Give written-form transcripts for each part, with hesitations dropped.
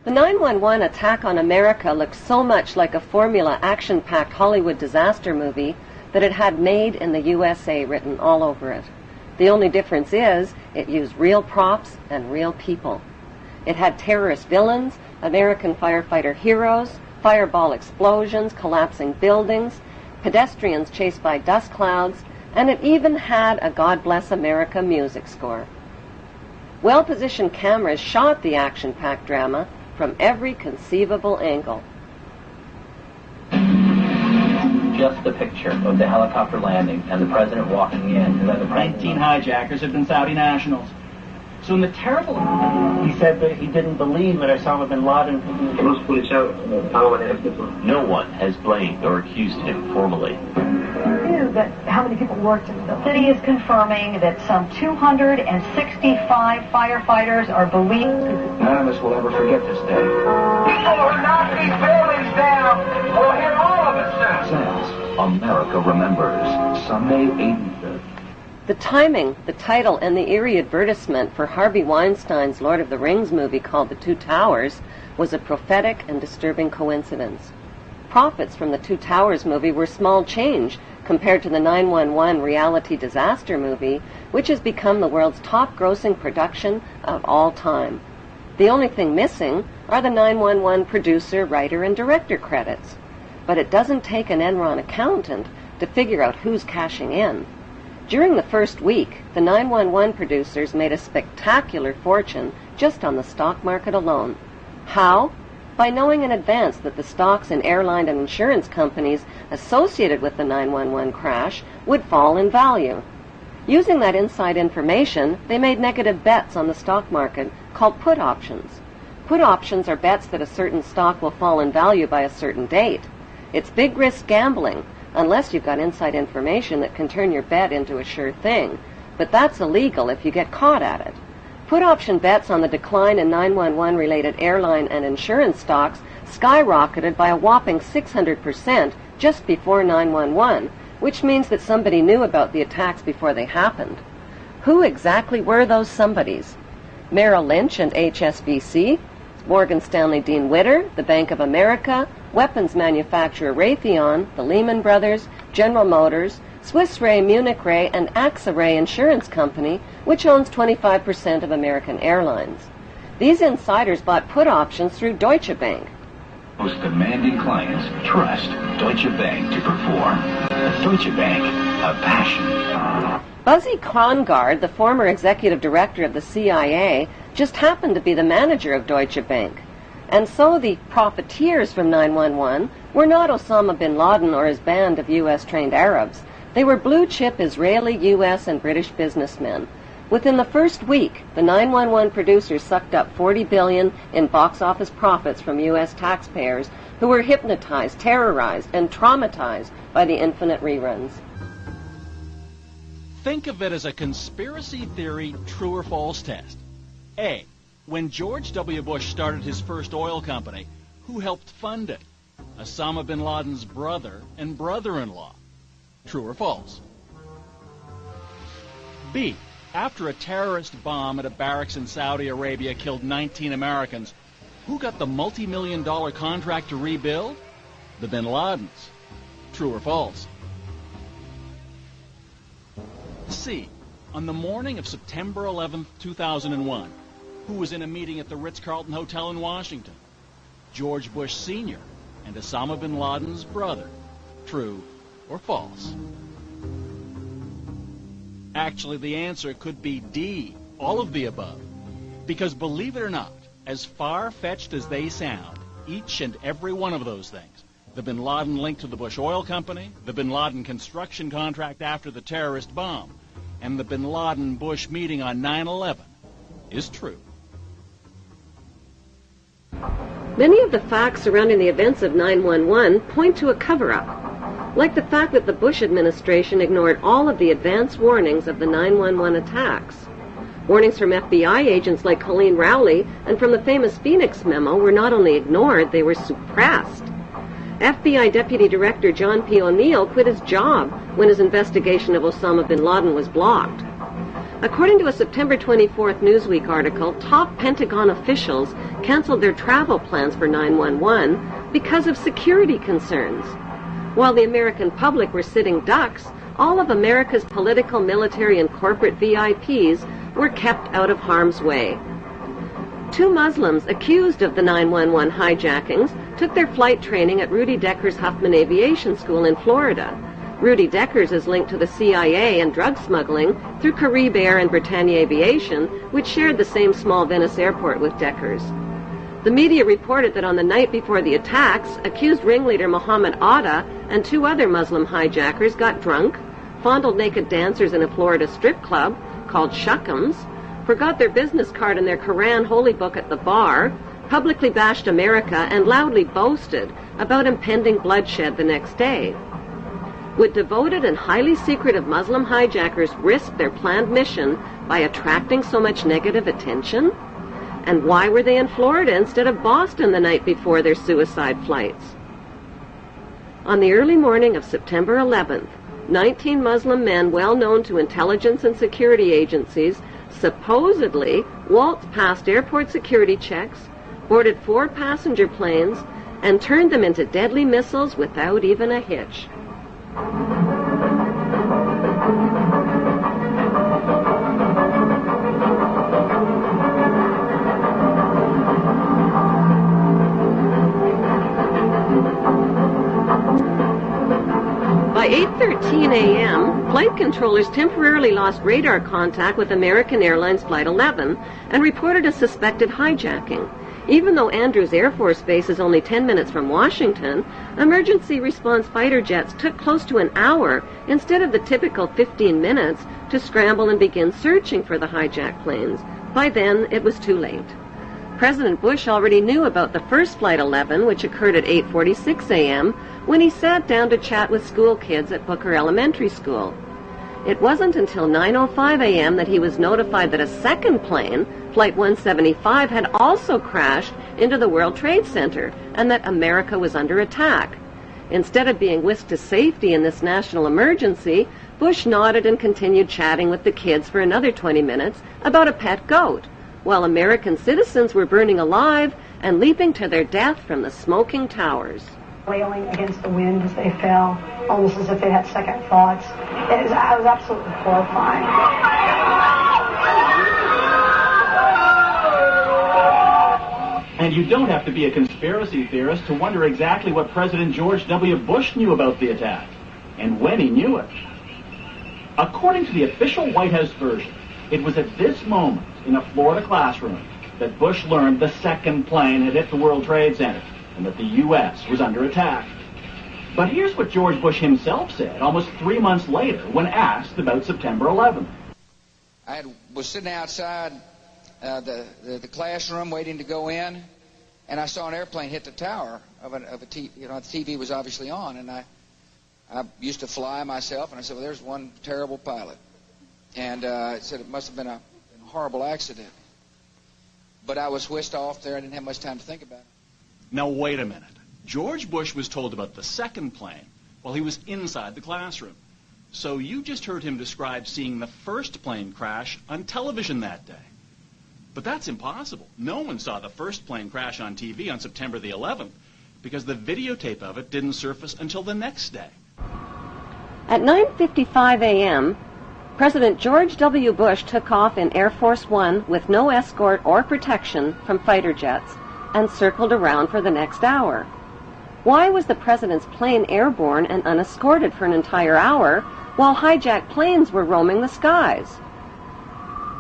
The 9/11 attack on America looked so much like a formula action-packed Hollywood disaster movie that it had "Made in the USA" written all over it. The only difference is it used real props and real people. It had terrorist villains, American firefighter heroes, fireball explosions, collapsing buildings, pedestrians chased by dust clouds, and it even had a God Bless America music score. Well-positioned cameras shot the action-packed drama from every conceivable angle. Just the picture of the helicopter landing and the president walking in, and then the 19 hijackers have been Saudi nationals. So in the terrible... He said that he didn't believe that Osama bin Laden... No one has blamed or accused him formally. That how many people worked in the building? The city is confirming that some 265 firefighters are believed. None of us will ever forget this day. People who knock these buildings down will hear all of it soon. America remembers Sunday 83rd. The timing, the title, and the eerie advertisement for Harvey Weinstein's Lord of the Rings movie called The Two Towers was a prophetic and disturbing coincidence. Profits from the Two Towers movie were small change compared to the 9/11 reality disaster movie, which has become the world's top-grossing production of all time. The only thing missing are the 9/11 producer, writer, and director credits. But it doesn't take an Enron accountant to figure out who's cashing in. During the first week, the 911 producers made a spectacular fortune just on the stock market alone. How? By knowing in advance that the stocks in airline and insurance companies associated with the 911 crash would fall in value. Using that inside information, they made negative bets on the stock market called put options. Put options are bets that a certain stock will fall in value by a certain date. It's big risk gambling, unless you've got inside information that can turn your bet into a sure thing. But that's illegal if you get caught at it. Put option bets on the decline in 911-related airline and insurance stocks skyrocketed by a whopping 600% just before 911, which means that somebody knew about the attacks before they happened. Who exactly were those somebodies? Merrill Lynch and HSBC, Morgan Stanley Dean Witter, the Bank of America, weapons manufacturer Raytheon, the Lehman Brothers, General Motors, Swiss Re, Munich Re, and AXA Re Insurance Company, which owns 25% of American Airlines. These insiders bought put options through Deutsche Bank. Most demanding clients trust Deutsche Bank to perform. Deutsche Bank, a passion. Buzzy Krongard, the former executive director of the CIA, just happened to be the manager of Deutsche Bank. And so the profiteers from 911 were not Osama bin Laden or his band of U.S.-trained Arabs. They were blue-chip Israeli, U.S., and British businessmen. Within the first week, the 911 producers sucked up $40 billion in box office profits from U.S. taxpayers who were hypnotized, terrorized, and traumatized by the infinite reruns. Think of it as a conspiracy theory true or false test. A. When George W. Bush started his first oil company, who helped fund it? Osama bin Laden's brother and brother-in-law. True or false? B. After a terrorist bomb at a barracks in Saudi Arabia killed 19 Americans, who got the multi-million-dollar contract to rebuild? The bin Ladens. True or false? C. On the morning of September 11, 2001, who was in a meeting at the Ritz-Carlton Hotel in Washington? George Bush Sr. and Osama bin Laden's brother. True or false? Actually, the answer could be D, all of the above. Because believe it or not, as far-fetched as they sound, each and every one of those things, the bin Laden link to the Bush Oil Company, the bin Laden construction contract after the terrorist bomb, and the bin Laden-Bush meeting on 9/11, is true. Many of the facts surrounding the events of 9/11 point to a cover-up, like the fact that the Bush administration ignored all of the advance warnings of the 9/11 attacks. Warnings from FBI agents like Colleen Rowley and from the famous Phoenix memo were not only ignored, they were suppressed. FBI Deputy Director John P. O'Neill quit his job when his investigation of Osama bin Laden was blocked. According to a September 24th Newsweek article, top Pentagon officials canceled their travel plans for 911 because of security concerns. While the American public were sitting ducks, all of America's political, military, and corporate VIPs were kept out of harm's way. 2 Muslims accused of the 911 hijackings took their flight training at Rudy Decker's Huffman Aviation School in Florida. Rudy Decker's is linked to the CIA and drug smuggling through Carib Air and Britannia Aviation, which shared the same small Venice airport with Decker's. The media reported that on the night before the attacks, accused ringleader Mohammed Atta and 2 other Muslim hijackers got drunk, fondled naked dancers in a Florida strip club called Shuckums, forgot their business card and their Quran holy book at the bar, publicly bashed America, and loudly boasted about impending bloodshed the next day. Would devoted and highly secretive Muslim hijackers risk their planned mission by attracting so much negative attention? And why were they in Florida instead of Boston the night before their suicide flights? On the early morning of September 11th, 19 Muslim men well known to intelligence and security agencies supposedly waltzed past airport security checks, boarded 4 passenger planes, and turned them into deadly missiles without even a hitch. By 8:13 a.m., flight controllers temporarily lost radar contact with American Airlines Flight 11 and reported a suspected hijacking. Even though Andrews Air Force Base is only 10 minutes from Washington, emergency response fighter jets took close to an hour instead of the typical 15 minutes to scramble and begin searching for the hijacked planes. By then, it was too late. President Bush already knew about the first Flight 11, which occurred at 8:46 a.m., when he sat down to chat with school kids at Booker Elementary School. It wasn't until 9:05 a.m. that he was notified that a second plane, Flight 175, had also crashed into the World Trade Center and that America was under attack. Instead of being whisked to safety in this national emergency, Bush nodded and continued chatting with the kids for another 20 minutes about a pet goat, while American citizens were burning alive and leaping to their death from the smoking towers. Wailing against the wind as they fell, almost as if they had second thoughts. I was absolutely horrifying. And you don't have to be a conspiracy theorist to wonder exactly what President George W. Bush knew about the attack, and when he knew it. According to the official White House version, it was at this moment in a Florida classroom that Bush learned the second plane had hit the World Trade Center and that the U.S. was under attack. But here's what George Bush himself said almost 3 months later when asked about September 11th. I was sitting outside the classroom waiting to go in, and I saw an airplane hit the tower of a TV. You know, the TV was obviously on, and I used to fly myself, and I said, well, there's one terrible pilot. And it said it must have been a horrible accident. But I was whisked off there. I didn't have much time to think about it. Now, wait a minute. George Bush was told about the second plane while he was inside the classroom. So you just heard him describe seeing the first plane crash on television that day. But that's impossible. No one saw the first plane crash on TV on September the 11th because the videotape of it didn't surface until the next day. At 9:55 a.m., President George W. Bush took off in Air Force One with no escort or protection from fighter jets and circled around for the next hour. Why was the president's plane airborne and unescorted for an entire hour while hijacked planes were roaming the skies?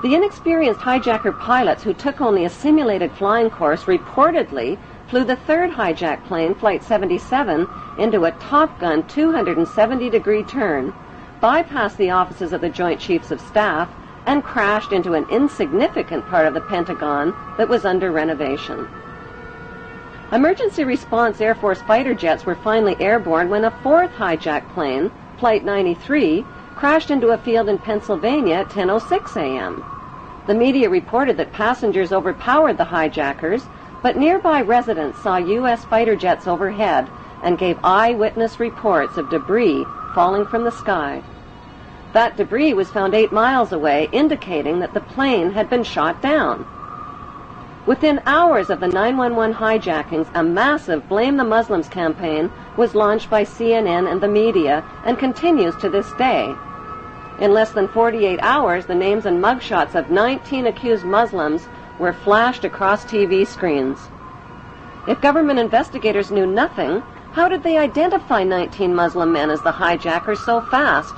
The inexperienced hijacker pilots who took only a simulated flying course reportedly flew the third hijacked plane, Flight 77, into a Top Gun 270-degree turn, bypassed the offices of the Joint Chiefs of Staff, and crashed into an insignificant part of the Pentagon that was under renovation. Emergency response Air Force fighter jets were finally airborne when a fourth hijacked plane, Flight 93, crashed into a field in Pennsylvania at 10:06 a.m. The media reported that passengers overpowered the hijackers, but nearby residents saw U.S. fighter jets overhead and gave eyewitness reports of debris falling from the sky. That debris was found 8 miles away, indicating that the plane had been shot down. Within hours of the 911 hijackings, a massive Blame the Muslims campaign was launched by CNN and the media and continues to this day. In less than 48 hours, the names and mugshots of 19 accused Muslims were flashed across TV screens. If government investigators knew nothing, how did they identify 19 Muslim men as the hijackers so fast